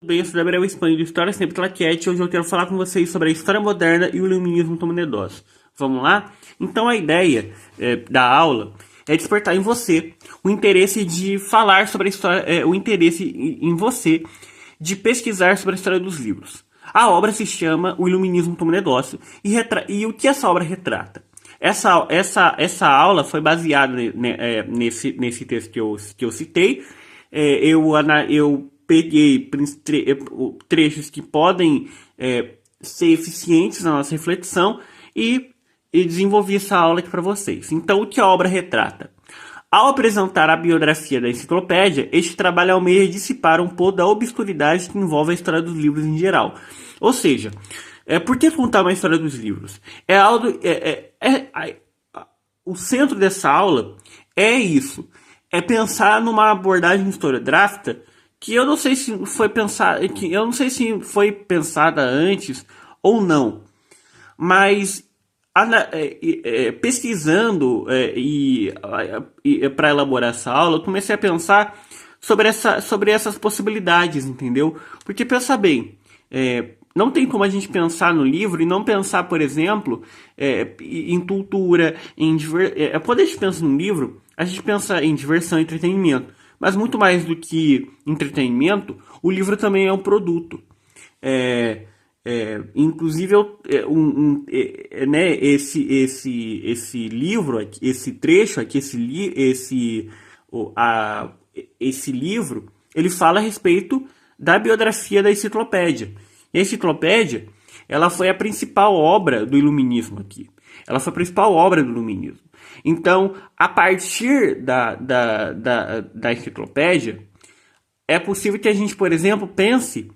Bem, eu sou Gabriel Espanha do História Sempre Claquete. Hoje eu quero falar com vocês sobre a história moderna e o iluminismo Toma Nedós. Vamos lá? Então a ideia da aula é despertar em você o interesse de falar sobre a história, o interesse em você de pesquisar sobre a história dos livros. A obra se chama O Iluminismo Toma Nedós e o que essa obra retrata? Essa aula foi baseada nesse texto que eu citei. Eu peguei trechos que podem ser eficientes na nossa reflexão e desenvolvi essa aula aqui para vocês. Então, o que a obra retrata? Ao apresentar a biografia da enciclopédia, este trabalho almeja dissipar um pouco da obscuridade que envolve a história dos livros em geral. Ou seja, por que contar uma história dos livros? O centro dessa aula é isso. É pensar numa abordagem historiográfica que eu não sei se foi pensada antes ou não, mas pesquisando para elaborar essa aula, eu comecei a pensar sobre essas possibilidades, entendeu? Porque pensa bem, não tem como a gente pensar no livro e não pensar, por exemplo, em cultura, quando a gente pensa no livro, a gente pensa em diversão e entretenimento. Mas muito mais do que entretenimento, o livro também é um produto. Inclusive, né, esse livro, esse trecho aqui, esse livro, ele fala a respeito da biografia da enciclopédia. E a enciclopédia, ela foi a principal obra do iluminismo aqui. Ela foi a principal obra do iluminismo. Então, a partir da enciclopédia, é possível que a gente, por exemplo, pense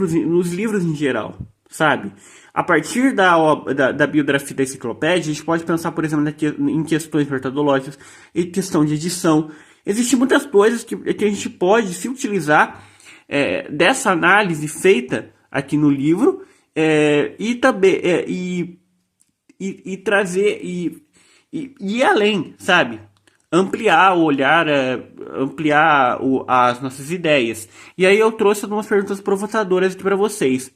nos livros em geral, sabe? A partir da biografia da enciclopédia, a gente pode pensar, por exemplo, em questões metodológicas, em questão de edição. Existem muitas coisas que a gente pode se utilizar dessa análise feita aqui no livro e também trazer e ir além, sabe? Ampliar o olhar, as nossas ideias. E aí eu trouxe algumas perguntas provocadoras aqui para vocês.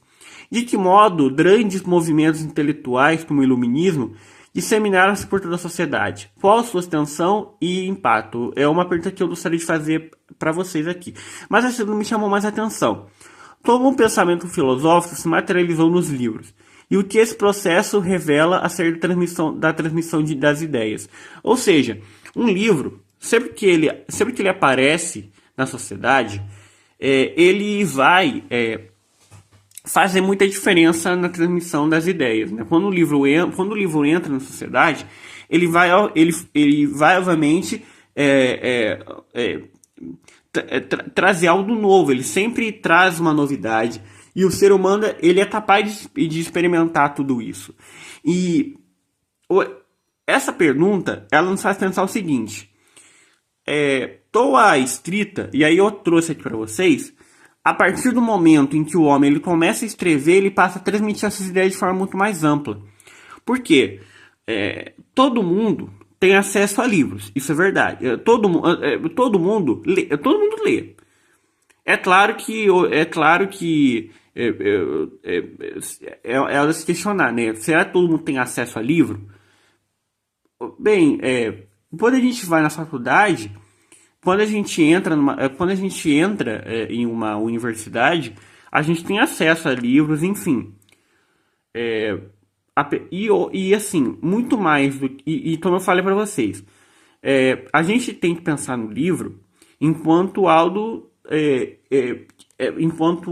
De que modo grandes movimentos intelectuais como o iluminismo disseminaram-se por toda a sociedade? Qual a sua extensão e impacto? É uma pergunta que eu gostaria de fazer para vocês aqui. Mas essa não me chamou mais atenção. Como um pensamento filosófico se materializou nos livros? E o que esse processo revela acerca da transmissão das ideias? Ou seja, um livro, sempre que ele aparece na sociedade, ele vai fazer muita diferença na transmissão das ideias, né? Quando o livro entra na sociedade, ele vai obviamente trazer algo novo. Ele sempre traz uma novidade e o ser humano ele é capaz de experimentar tudo isso. E essa pergunta ela nos faz pensar o seguinte: Toa escrita, e aí eu trouxe aqui para vocês. A partir do momento em que o homem ele começa a escrever, ele passa a transmitir essas ideias de forma muito mais ampla. Por quê? Todo mundo tem acesso a livros, isso é verdade. Todo mundo lê. É claro que ela se questionar, né? Será que todo mundo tem acesso a livro? Bem, quando a gente vai na faculdade, quando a gente entra em uma universidade, a gente tem acesso a livros, enfim. Assim, muito mais do que. E como eu falei para vocês, a gente tem que pensar no livro enquanto algo. Enquanto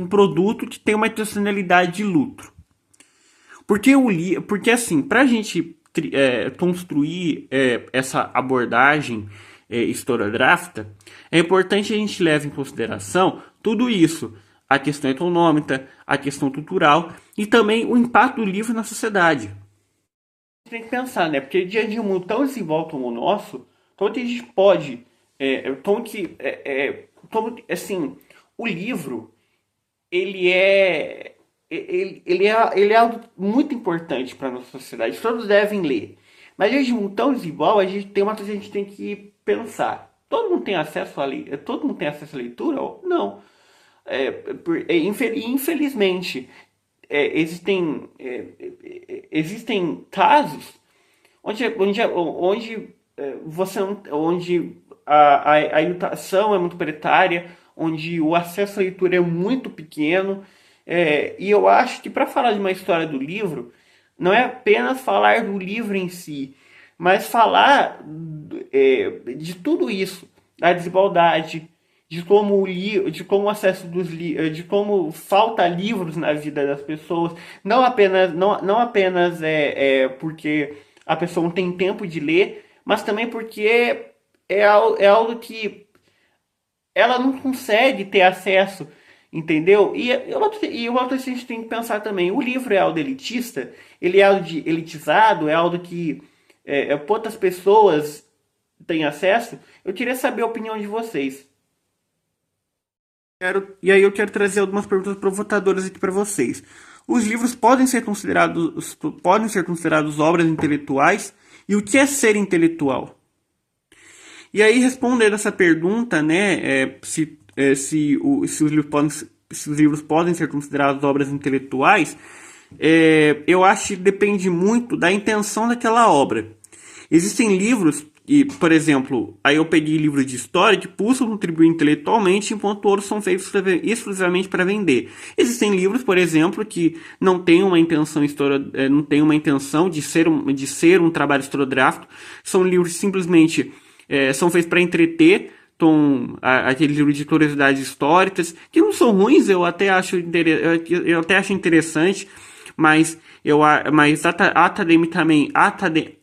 um produto que tem uma intencionalidade de lucro. Porque assim, para a gente construir essa abordagem historiográfica, é importante a gente levar em consideração tudo isso, a questão econômica, a questão cultural e também o impacto do livro na sociedade. A gente tem que pensar, né? Porque diante de um mundo tão desenvolto como o nosso, como que a gente pode, assim, o livro ele é algo muito importante para a nossa sociedade. Todos devem ler. Mas desde um tão desigual, a gente tem uma coisa que a gente tem que pensar. Todo mundo tem acesso todo mundo tem acesso à leitura? Não. Infelizmente, existem casos onde a educação é muito precária, onde o acesso à leitura é muito pequeno. E eu acho que para falar de uma história do livro, não é apenas falar do livro em si, mas falar de tudo isso, da desigualdade, de como o acesso de como falta livros na vida das pessoas, não apenas porque a pessoa não tem tempo de ler, mas também porque é algo que ela não consegue ter acesso, entendeu? Uma coisa que a gente tem que pensar também, o livro é algo elitista, ele é algo elitizado, é algo que poucas pessoas têm acesso. Eu queria saber a opinião de vocês. E aí eu quero trazer algumas perguntas provocadoras aqui para vocês. Os livros podem ser considerados obras intelectuais? E o que é ser intelectual? E aí, respondendo essa pergunta, né, se os livros podem ser considerados obras intelectuais, eu acho que depende muito da intenção daquela obra. Existem livros, por exemplo, aí eu peguei livros de história que buscam contribuir intelectualmente, enquanto outros são feitos exclusivamente para vender. Existem livros, por exemplo, que não têm uma intenção não têm uma intenção de ser um trabalho historiográfico, são livros que simplesmente são feitos para entreter, aqueles livros de curiosidades históricas, que não são ruins, eu até acho interessante, mas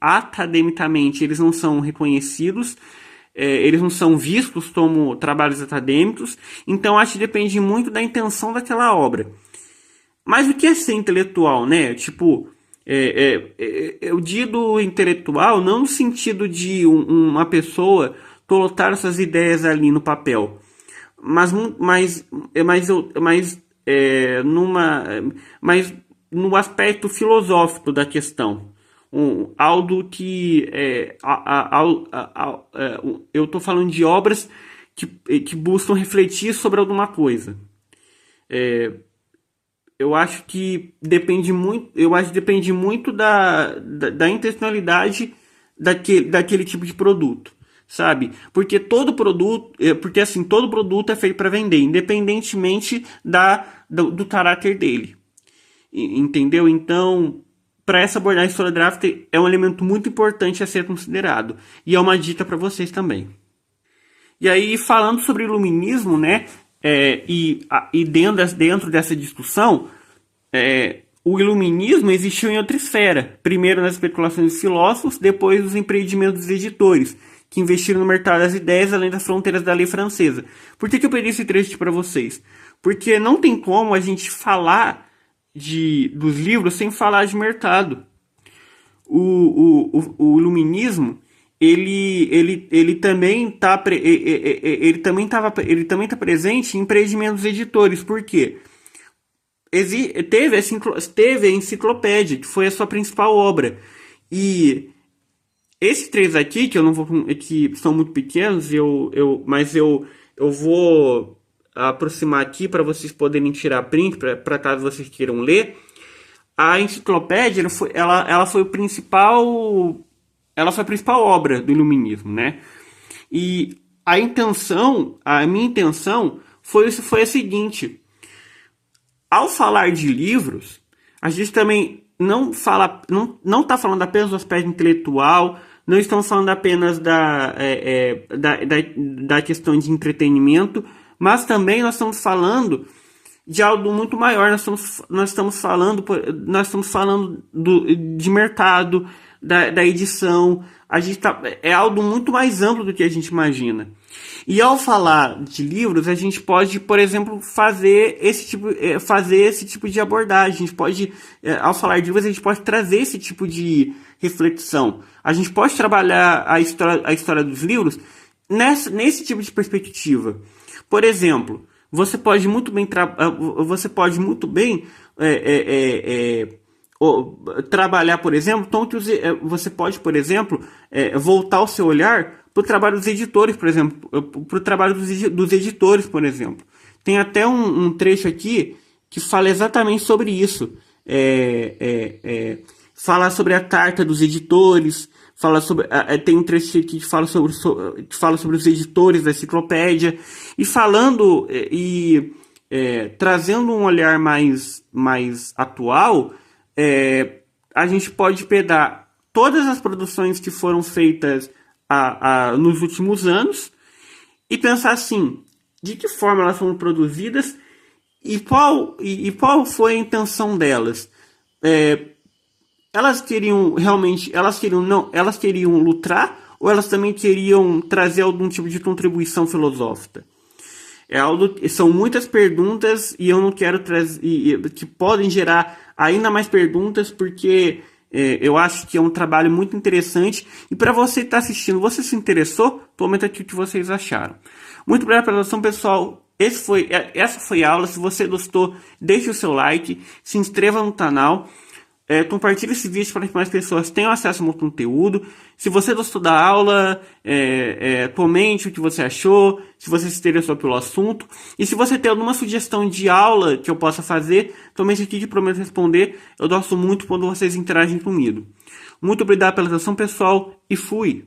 academicamente eles não são reconhecidos, eles não são vistos como trabalhos acadêmicos, então acho que depende muito da intenção daquela obra. Mas o que é ser intelectual, né? Tipo, eu digo intelectual não no sentido de uma pessoa colocar essas ideias ali no papel, mas no aspecto filosófico da questão. Algo que eu estou falando de obras que buscam refletir sobre alguma coisa. Eu acho que depende muito da intencionalidade daquele tipo de produto, sabe? Porque todo produto é feito para vender, independentemente do caráter dele. Entendeu? Então, para essa abordagem historiográfica é um elemento muito importante a ser considerado. E é uma dica para vocês também. E aí, falando sobre iluminismo, né? E dentro dessa discussão, o iluminismo existiu em outra esfera. Primeiro nas especulações dos filósofos, depois nos empreendimentos dos editores, que investiram no mercado das ideias além das fronteiras da lei francesa. Por que eu peguei esse trecho para vocês? Porque não tem como a gente falar dos livros sem falar de mercado. O iluminismo ele também está presente em empreendimentos editores. Por quê? Teve a enciclopédia, que foi a sua principal obra. E esses três aqui, que eu não vou, que são muito pequenos, mas eu vou aproximar aqui para vocês poderem tirar print, para caso vocês queiram ler. A enciclopédia ela foi a principal obra do iluminismo, né? E a minha intenção foi a seguinte: ao falar de livros, a gente também não está falando apenas do aspecto intelectual, não estamos falando apenas da questão de entretenimento, mas também nós estamos falando de algo muito maior. Nós estamos falando de mercado, da edição. É algo muito mais amplo do que a gente imagina. E ao falar de livros, a gente pode, por exemplo, fazer esse tipo de abordagem. A gente pode, ao falar de livros, a gente pode trazer esse tipo de reflexão. A gente pode trabalhar a história dos livros nesse tipo de perspectiva. Por exemplo, você pode muito bem trabalhar, por exemplo, então que você pode, por exemplo, voltar o seu olhar para o trabalho dos editores, por exemplo, para o trabalho dos editores, por exemplo. Tem até um trecho aqui que fala exatamente sobre isso. Fala sobre a carta dos editores, fala sobre, tem um trecho aqui que fala sobre os editores da enciclopédia, e falando trazendo um olhar mais atual, a gente pode pegar todas as produções que foram feitas nos últimos anos e pensar assim, de que forma elas foram produzidas e qual foi a intenção delas. Elas queriam realmente, elas queriam lucrar, ou elas também queriam trazer algum tipo de contribuição filosófica? São muitas perguntas e eu não quero trazer, que podem gerar ainda mais perguntas, porque eu acho que é um trabalho muito interessante. E para você que está assistindo, você se interessou? Comenta aqui o que vocês acharam. Muito obrigado pela atenção, pessoal. Essa foi a aula. Se você gostou, deixe o seu like, se inscreva no canal. Compartilhe esse vídeo para que mais pessoas tenham acesso ao meu conteúdo. Se você gostou da aula, comente o que você achou, se você se interessou pelo assunto. E se você tem alguma sugestão de aula que eu possa fazer, comente aqui que prometo responder. Eu gosto muito quando vocês interagem comigo. Muito obrigado pela atenção, pessoal, e fui!